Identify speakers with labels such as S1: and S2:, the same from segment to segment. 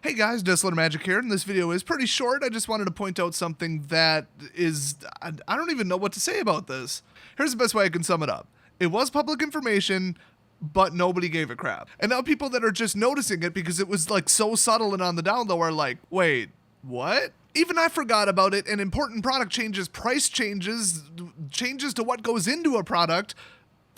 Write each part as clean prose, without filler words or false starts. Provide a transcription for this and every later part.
S1: Hey guys, Discipline Magic here, and this video is pretty short. I just wanted to point out something that is, I don't even know what to say about this. Here's the best way I can sum it up. It was public information, but nobody gave a crap. And now people that are just noticing it because it was like so subtle and on the down low are like, wait, what? Even I forgot about it, and important product changes, price changes, changes to what goes into a product,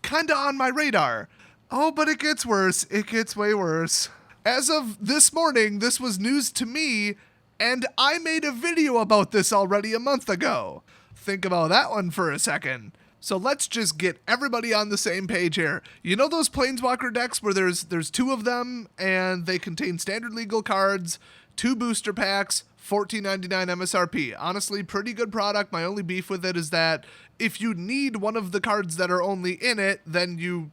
S1: kinda on my radar. Oh, but it gets worse. It gets way worse. As of this morning, this was news to me, and I made a video about this already a month ago. Think about that one for a second. So let's just get everybody on the same page here. You know those Planeswalker decks where there's two of them, and they contain standard legal cards, 2 booster packs, $14.99 MSRP. Honestly, pretty good product. My only beef with it is that if you need one of the cards that are only in it, then you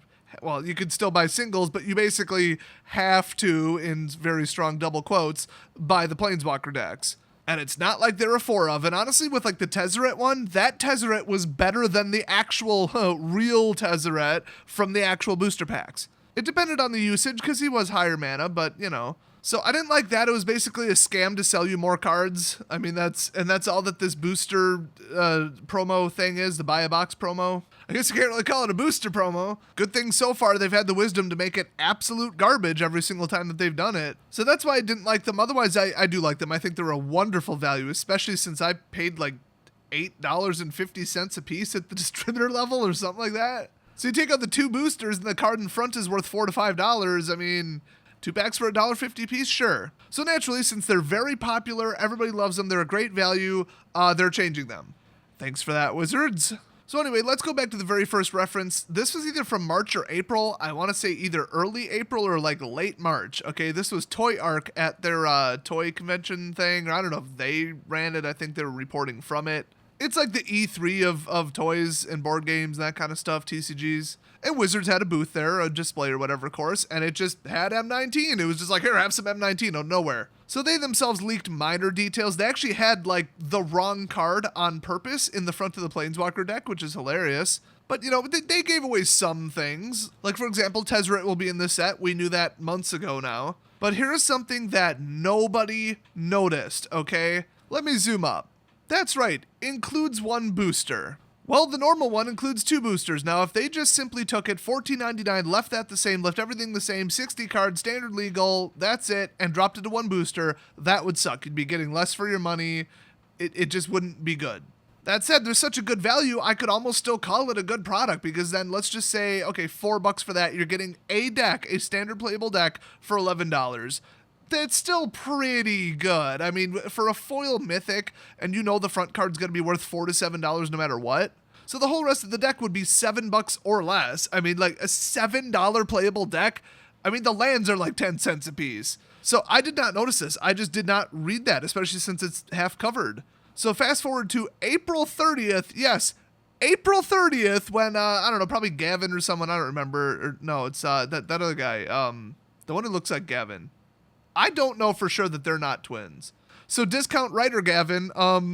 S1: could still buy singles, but you basically have to, in very strong double quotes, buy the Planeswalker decks. And it's not like there are 4 of. And honestly, with like the Tezzeret one, that Tezzeret was better than the actual real Tezzeret from the actual booster packs. It depended on the usage because he was higher mana, but you know. So I didn't like that. It was basically a scam to sell you more cards. I mean, that's all that this booster promo thing is, the buy a box promo. I guess you can't really call it a booster promo. Good thing so far they've had the wisdom to make it absolute garbage every single time that they've done it. So that's why I didn't like them. Otherwise, I do like them. I think they're a wonderful value, especially since I paid like $8.50 a piece at the distributor level or something like that. So you take out the 2 boosters and the card in front is worth $4 to $5. I mean, 2 packs for $1.50 a piece? Sure. So naturally, since they're very popular, everybody loves them, they're a great value, they're changing them. Thanks for that, Wizards. So anyway, let's go back to the very first reference. This was either from March or April. I want to say either early April or like late March. Okay, this was Toy Arc at their toy convention thing. Or I don't know if they ran it. I think they were reporting from it. It's like the E3 of toys and board games, that kind of stuff, TCGs. And Wizards had a booth there, a display or whatever, of course, and it just had M19. It was just like, here, have some M19 out of nowhere. So they themselves leaked minor details. They actually had, like, the wrong card on purpose in the front of the Planeswalker deck, which is hilarious. But, you know, they gave away some things. Like, for example, Tezzeret will be in this set. We knew that months ago now. But here's something that nobody noticed, okay? Let me zoom up. That's right, includes 1 booster. Well, the normal one includes 2 boosters. Now, if they just simply took it, $14.99, left that the same, left everything the same, 60 cards, standard legal, that's it, and dropped it to 1 booster, that would suck. You'd be getting less for your money. It just wouldn't be good. That said, there's such a good value, I could almost still call it a good product, because then let's just say, okay, $4 for that, you're getting a deck, a standard playable deck, for $11. That's still pretty good. I mean, for a foil mythic, and you know the front card's going to be worth $4 to $7 no matter what. So the whole rest of the deck would be $7 or less. I mean, like a $7 playable deck. I mean, the lands are like 10 cents a piece. So I did not notice this. I just did not read that, especially since it's half covered. So fast forward to April 30th. Yes, April 30th when, I don't know, probably Gavin or someone, I don't remember. Or no, it's that other guy. The one who looks like Gavin. I don't know for sure that they're not twins. So Discount Writer Gavin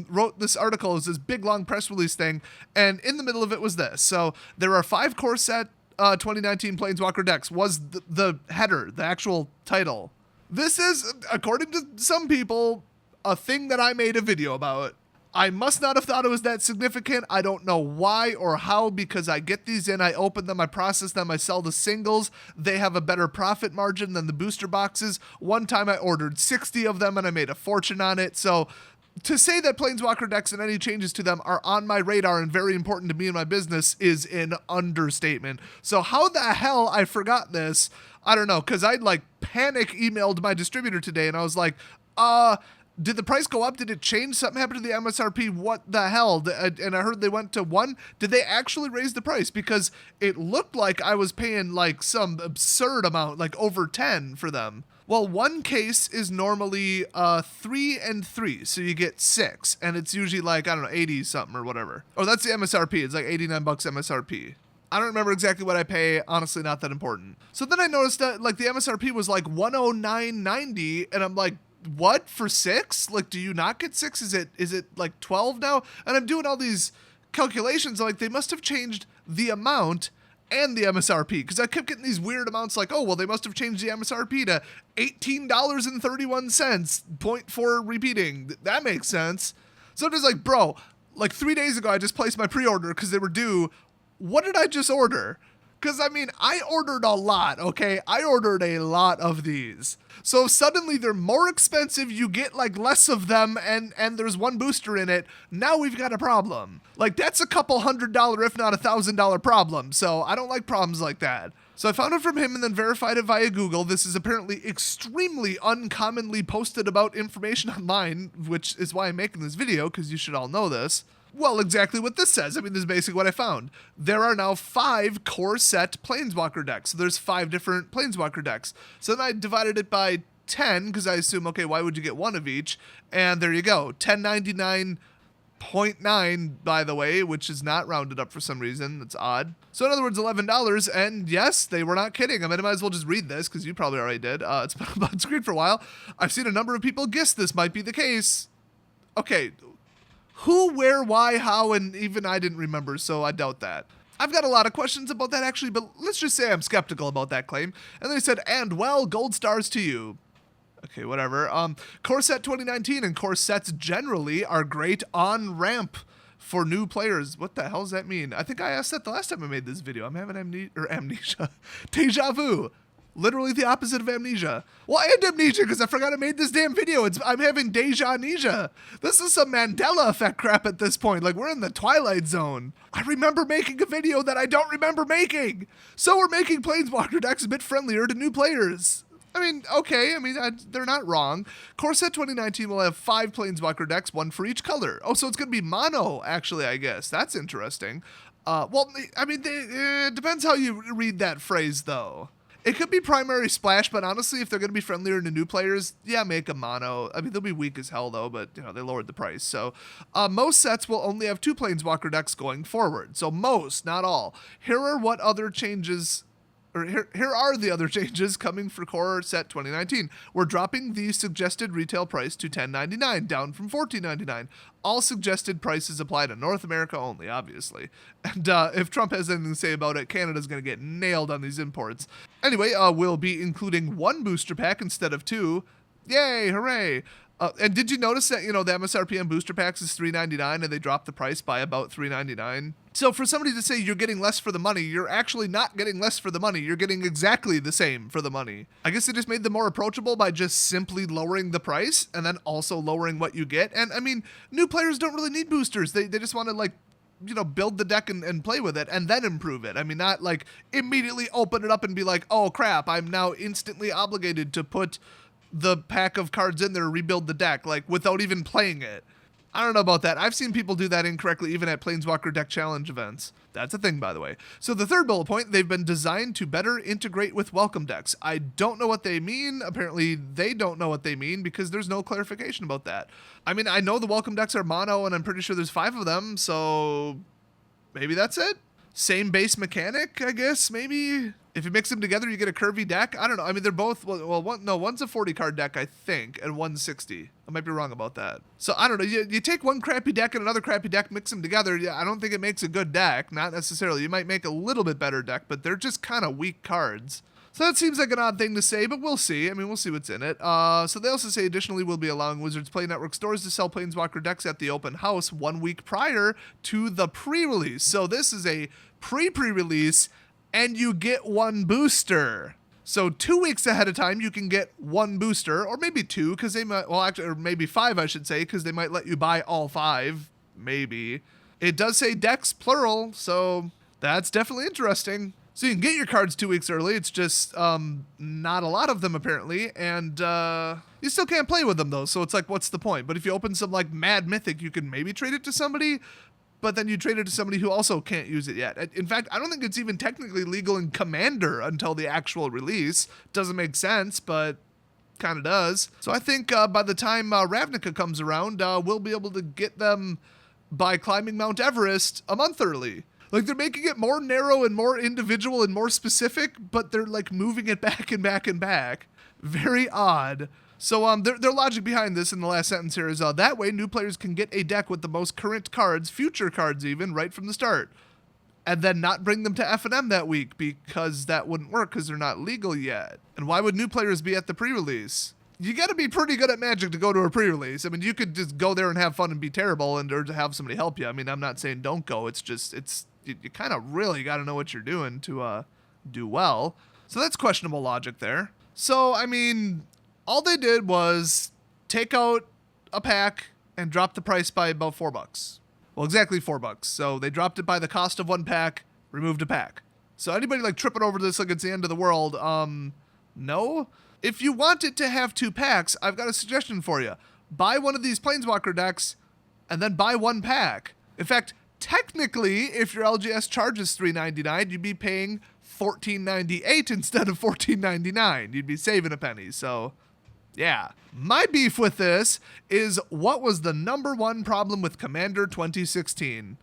S1: wrote this article. It was this big, long press release thing, and in the middle of it was this. So there are 5 core set 2019 Planeswalker decks, was the header, the actual title. This is, according to some people, a thing that I made a video about. I must not have thought it was that significant. I don't know why or how, because I get these in, I open them, I process them, I sell the singles. They have a better profit margin than the booster boxes. One time I ordered 60 of them and I made a fortune on it. So to say that Planeswalker decks and any changes to them are on my radar and very important to me and my business is an understatement. So how the hell I forgot this, I don't know, because I'd like panic emailed my distributor today and I was like, did the price go up? Did it change? Something happened to the MSRP? What the hell? And I heard they went to 1. Did they actually raise the price? Because it looked like I was paying like some absurd amount, like over 10 for them. Well, 1 case is normally 3 and 3, so you get 6, and it's usually like, I don't know, 80 something or whatever. Oh, that's the MSRP. It's like $89 MSRP. I don't remember exactly what I pay. Honestly, not that important. So then I noticed that like the MSRP was like $109.90, and I'm like, what, for 6? Like, do you not get 6? Is it like 12 now? And I'm doing all these calculations, like they must have changed the amount and the MSRP, because I kept getting these weird amounts like, oh, well, they must have changed the MSRP to $18.31, 0.4 repeating. That makes sense. So it was like, bro, like 3 days ago, I just placed my pre-order because they were due. What did I just order? Because, I mean, I ordered a lot, okay? I ordered a lot of these. So suddenly they're more expensive, you get like less of them, and there's one booster in it. Now we've got a problem. Like, that's a couple $100, if not $1,000 problem. So I don't like problems like that. So I found it from him and then verified it via Google. This is apparently extremely uncommonly posted about information online, which is why I'm making this video, because you should all know this. Well, exactly what this says. I mean, this is basically what I found. There are now 5 core set Planeswalker decks. So there's 5 different Planeswalker decks. So then I divided it by 10, because I assume, okay, why would you get one of each? And there you go. 1099.9, by the way, which is not rounded up for some reason. That's odd. So in other words, $11. And yes, they were not kidding. I mean, I might as well just read this, because you probably already did. It's been up on screen for a while. I've seen a number of people guess this might be the case. Okay. Who, where, why, how, and even I didn't remember, so I doubt that. I've got a lot of questions about that actually, but let's just say I'm skeptical about that claim. And they said, and well, gold stars to you. Okay, whatever. Core set 2019 and core sets generally are great on ramp for new players. What the hell does that mean? I think I asked that the last time I made this video. I'm having amnesia. Deja vu. Literally the opposite of amnesia. Well, and amnesia, because I forgot I made this damn video. I'm having deja-nesia. This is some Mandela effect crap at this point. Like, we're in the Twilight Zone. I remember making a video that I don't remember making. So we're making Planeswalker decks a bit friendlier to new players. I mean, okay. I mean, they're not wrong. Core set 2019 will have 5 Planeswalker decks, 1 for each color. Oh, so it's going to be mono, actually, I guess. That's interesting. Well, I mean, it depends how you read that phrase, though. It could be primary splash, but honestly, if they're going to be friendlier to new players, yeah, make a mono. I mean, they'll be weak as hell, though, but, you know, they lowered the price. So most sets will only have 2 Planeswalker decks going forward. So most, not all. Here are what other changes... Here are the other changes coming for core set 2019. We're dropping the suggested retail price to $10.99, down from $14.99. All suggested prices apply to North America only, obviously. And if Trump has anything to say about it, Canada's going to get nailed on these imports. Anyway, we'll be including 1 booster pack instead of 2. Yay, hooray! And did you notice that, you know, the MSRP on booster packs is $3.99 and they dropped the price by about $3.99? So for somebody to say you're getting less for the money, you're actually not getting less for the money. You're getting exactly the same for the money. I guess they just made them more approachable by just simply lowering the price and then also lowering what you get. And I mean, new players don't really need boosters. They just want to, like, you know, build the deck and play with it and then improve it. I mean, not like immediately open it up and be like, oh crap, I'm now instantly obligated to put the pack of cards in there, rebuild the deck, like, without even playing it. I don't know about that. I've seen people do that incorrectly even at Planeswalker Deck Challenge events. That's a thing, by the way. So the third bullet point, they've been designed to better integrate with welcome decks. I don't know what they mean. Apparently, they don't know what they mean because there's no clarification about that. I mean, I know the welcome decks are mono, and I'm pretty sure there's 5 of them, so maybe that's it? Same base mechanic, I guess, maybe? If you mix them together, you get a curvy deck? I don't know. I mean, they're both... Well, one's a 40-card deck, I think, and one's 60. I might be wrong about that. So, I don't know. You take one crappy deck and another crappy deck, mix them together. Yeah, I don't think it makes a good deck. Not necessarily. You might make a little bit better deck, but they're just kind of weak cards. So that seems like an odd thing to say, but we'll see. I mean, we'll see what's in it. So they also say, additionally, we'll be allowing Wizards Play Network stores to sell Planeswalker decks at the open house 1 week prior to the pre-release. So this is a pre-release, and you get 1 booster. So 2 weeks ahead of time, you can get 1 booster, or maybe 2, because they might, well, actually, or maybe 5, I should say, because they might let you buy all 5, maybe. It does say decks, plural, so that's definitely interesting. So you can get your cards 2 weeks early. It's just not a lot of them, apparently, and you still can't play with them, though, so it's like, what's the point? But if you open some, like, Mad Mythic, you can maybe trade it to somebody, but then you trade it to somebody who also can't use it yet. In fact, I don't think it's even technically legal in Commander until the actual release. Doesn't make sense, but kind of does. So I think by the time Ravnica comes around, we'll be able to get them by climbing Mount Everest a month early. Like, they're making it more narrow and more individual and more specific, but they're, like, moving it back and back and back. Very odd. So their logic behind this in the last sentence here is that way new players can get a deck with the most current cards, future cards even, right from the start. and then not bring them to F&M that week because that wouldn't work because they're not legal yet. And why would new players be at the pre-release? You got to be pretty good at Magic to go to a pre-release. I mean, you could just go there and have fun and be terrible or to have somebody help you. I mean, I'm not saying don't go. It's just, you kind of really got to know what you're doing to do well. So that's questionable logic there. So, I mean, all they did was take out a pack and drop the price by about $4. Well, exactly $4. So they dropped it by the cost of one pack, removed a pack. So anybody like tripping over this like it's the end of the world, no. If you want it to have 2 packs, I've got a suggestion for you. Buy one of these Planeswalker decks and then buy 1 pack. In fact, technically, if your LGS charges $3.99, you'd be paying $14.98 instead of $14.99. You'd be saving a penny. So yeah. My beef with this is what was the number 1 problem with Commander 2016?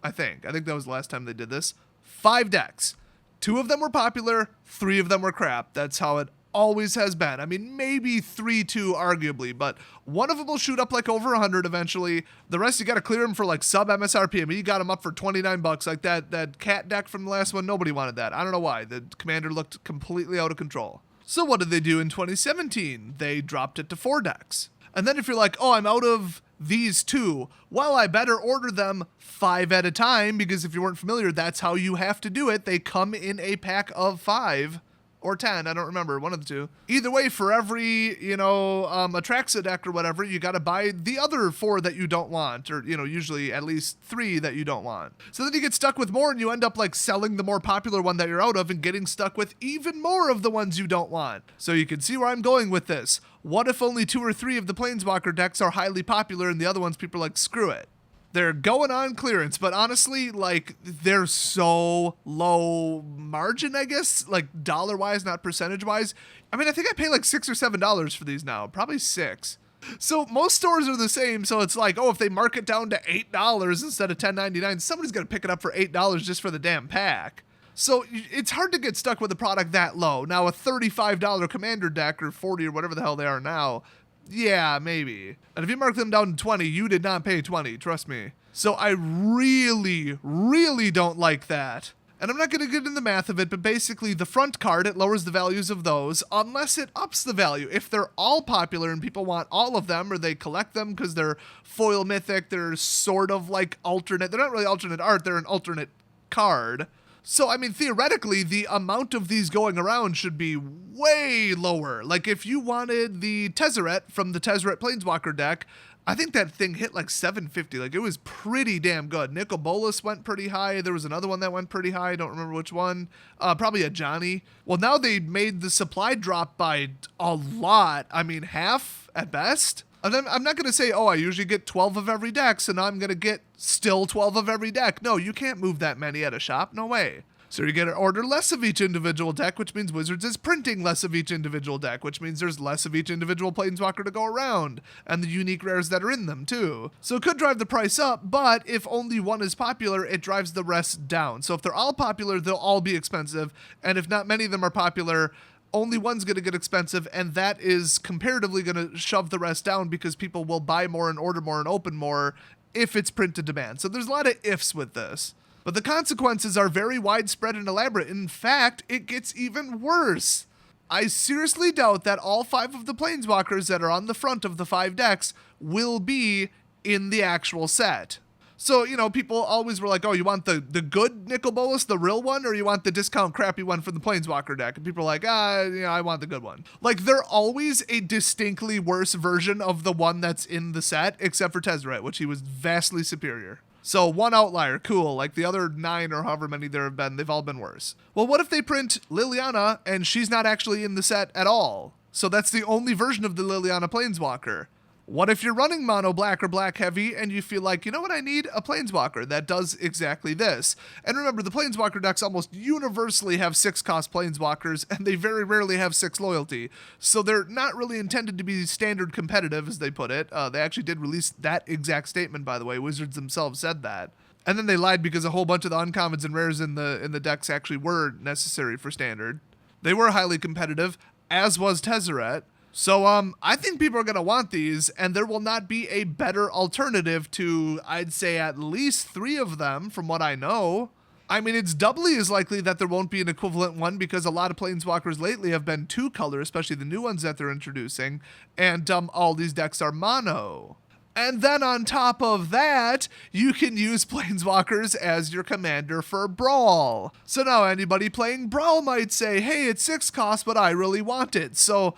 S1: I think that was the last time they did this. 5 decks. 2 of them were popular, 3 of them were crap. That's how it always has been. I mean, maybe 3-2 arguably, but one of them will shoot up like over 100 eventually. The rest you got to clear them for like sub MSRP. I mean, you got them up for $29 like that cat deck from the last one. Nobody wanted that. I don't know why. The Commander looked completely out of control. So what did they do in 2017? They dropped it to 4 decks. And then if you're like, oh, I'm out of these 2, well, I better order them 5 at a time because if you weren't familiar, that's how you have to do it. They come in a pack of 5 or 10, I don't remember, one of the 2. Either way, for every, Atraxa deck or whatever, you got to buy the other 4 that you don't want, or, usually at least 3 that you don't want. So then you get stuck with more and you end up like selling the more popular one that you're out of and getting stuck with even more of the ones you don't want. So you can see where I'm going with this. What if only 2 or 3 of the Planeswalker decks are highly popular and the other ones people are like, screw it? They're going on clearance, but honestly, like, they're so low margin, I guess, like dollar-wise, not percentage-wise. I mean, I think I pay like $6 or $7 for these now, probably $6. So most stores are the same, so it's like, oh, if they mark it down to $8 instead of $10.99, somebody's going to pick it up for $8 just for the damn pack. So it's hard to get stuck with a product that low. Now, a $35 Commander deck or $40 or whatever the hell they are now, yeah, maybe. And if you mark them down to 20, you did not pay 20, trust me. So I really, really don't like that. And I'm not going to get into the math of it, but basically the front card, it lowers the values of those unless it ups the value. If they're all popular and people want all of them or they collect them because they're foil mythic, they're sort of like alternate. They're not really alternate art, they're an alternate card. So, I mean, theoretically, the amount of these going around should be way lower. Like, if you wanted the Tezzeret from the Tezzeret Planeswalker deck, I think that thing hit like $750. Like, it was pretty damn good. Nicol Bolas went pretty high. There was another one that went pretty high. I don't remember which one. Probably a Johnny. Well, now they made the supply drop by a lot. I mean, half at best. And I'm not going to say, oh, I usually get 12 of every deck, so now I'm going to get still 12 of every deck. No, you can't move that many at a shop. No way. So you're going to order less of each individual deck, which means Wizards is printing less of each individual deck, which means there's less of each individual Planeswalker to go around, and the unique rares that are in them, too. So it could drive the price up, but if only one is popular, it drives the rest down. So if they're all popular, they'll all be expensive, and if not many of them are popular, only one's going to get expensive, and that is comparatively going to shove the rest down because people will buy more and order more and open more if it's print to demand. So there's a lot of ifs with this. But the consequences are very widespread and elaborate. In fact, it gets even worse. I seriously doubt that all 5 of the Planeswalkers that are on the front of the 5 decks will be in the actual set. So, people always were like, oh, you want the good Nicol Bolas, the real one, or you want the discount crappy one from the Planeswalker deck? And people are like, I want the good one. Like, they're always a distinctly worse version of the one that's in the set, except for Tezzeret, which he was vastly superior. So one outlier, cool. Like the other 9 or however many there have been, they've all been worse. Well, what if they print Liliana and she's not actually in the set at all? So that's the only version of the Liliana Planeswalker. What if you're running mono black or black heavy and you feel like, you know what, I need a Planeswalker that does exactly this. And remember, the Planeswalker decks almost universally have 6 cost Planeswalkers and they very rarely have 6 loyalty. So they're not really intended to be standard competitive, as they put it. They actually did release that exact statement, by the way. Wizards themselves said that. And then they lied because a whole bunch of the uncommons and rares in the decks actually were necessary for standard. They were highly competitive, as was Tezzeret. So I think people are going to want these, and there will not be a better alternative to, I'd say, at least 3 of them, from what I know. I mean, it's doubly as likely that there won't be an equivalent one because a lot of Planeswalkers lately have been 2-color, especially the new ones that they're introducing, and all these decks are mono. And then on top of that, you can use Planeswalkers as your commander for Brawl. So now anybody playing Brawl might say, hey, it's 6 cost, but I really want it. So,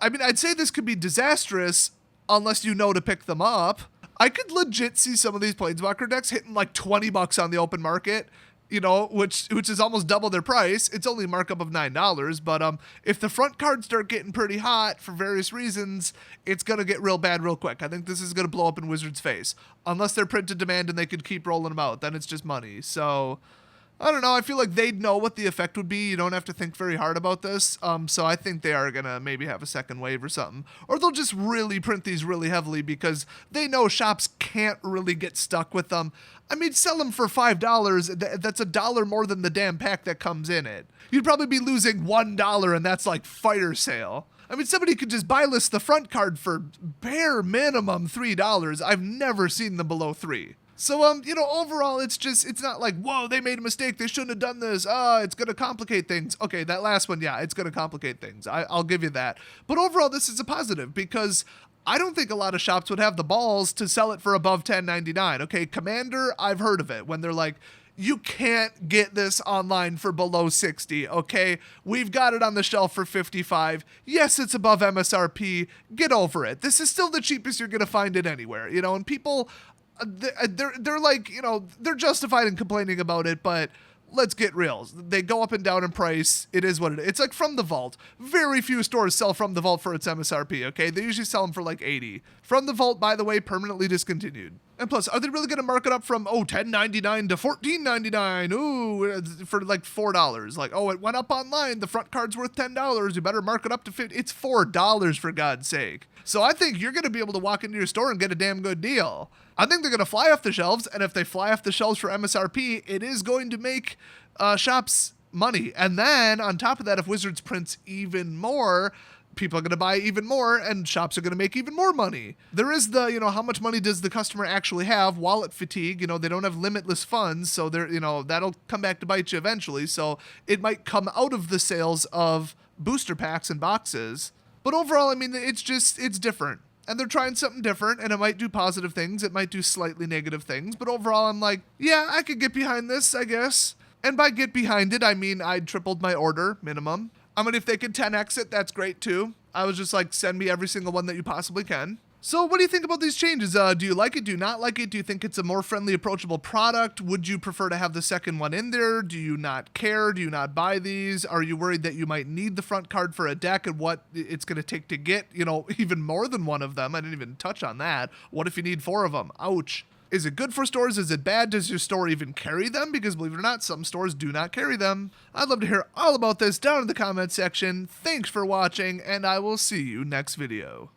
S1: I mean, I'd say this could be disastrous unless you know to pick them up. I could legit see some of these Planeswalker decks hitting like $20 on the open market, you know, which is almost double their price. It's only a markup of $9, but if the front cards start getting pretty hot for various reasons, it's gonna get real bad real quick. I think this is gonna blow up in Wizards' face, unless they're print to demand and they could keep rolling them out. Then it's just money. So I don't know. I feel like they'd know what the effect would be. You don't have to think very hard about this. So I think they are going to maybe have a second wave or something. Or they'll just really print these really heavily because they know shops can't really get stuck with them. I mean, sell them for $5. That's $1 more than the damn pack that comes in it. You'd probably be losing $1 and that's like fire sale. I mean, somebody could just buy list the front card for bare minimum $3. I've never seen them below $3. So, you know, overall, it's not like, whoa, they made a mistake. They shouldn't have done this. It's going to complicate things. Okay, that last one, yeah, it's going to complicate things. I'll give you that. But overall, this is a positive because I don't think a lot of shops would have the balls to sell it for above $10.99. Okay, Commander, I've heard of it when they're like, you can't get this online for below $60, okay? We've got it on the shelf for $55. Yes, it's above MSRP. Get over it. This is still the cheapest you're going to find it anywhere, you know, and people... They're like, you know, they're justified in complaining about it, but let's get real. They go up and down in price. It is what it is. It's like From the Vault. Very few stores sell From the Vault for its MSRP, okay? They usually sell them for like $80. From the Vault, by the way, permanently discontinued. And plus, are they really going to mark it up from, $10.99 to $14.99? Ooh, for like $4. Like, it went up online. The front card's worth $10. You better mark it up to $50. It's $4, for God's sake. So I think you're going to be able to walk into your store and get a damn good deal. I think they're going to fly off the shelves, and if they fly off the shelves for MSRP, it is going to make shops money. And then, on top of that, if Wizards prints even more, people are going to buy even more, and shops are going to make even more money. There is the, you know, how much money does the customer actually have? Wallet fatigue, you know, they don't have limitless funds, so they're, you know, that'll come back to bite you eventually. So it might come out of the sales of booster packs and boxes. But overall, I mean, it's different. And they're trying something different, and it might do positive things, it might do slightly negative things, but overall I'm like, yeah, I could get behind this, I guess. And by get behind it, I mean I'd tripled my order, minimum. I mean, if they could 10x it, that's great too. I was just like, send me every single one that you possibly can. So what do you think about these changes? Do you like it? Do you not like it? Do you think it's a more friendly, approachable product? Would you prefer to have the second one in there? Do you not care? Do you not buy these? Are you worried that you might need the front card for a deck and what it's going to take to get, you know, even more than one of them? I didn't even touch on that. What if you need 4 of them? Ouch. Is it good for stores? Is it bad? Does your store even carry them? Because believe it or not, some stores do not carry them. I'd love to hear all about this down in the comment section. Thanks for watching, and I will see you next video.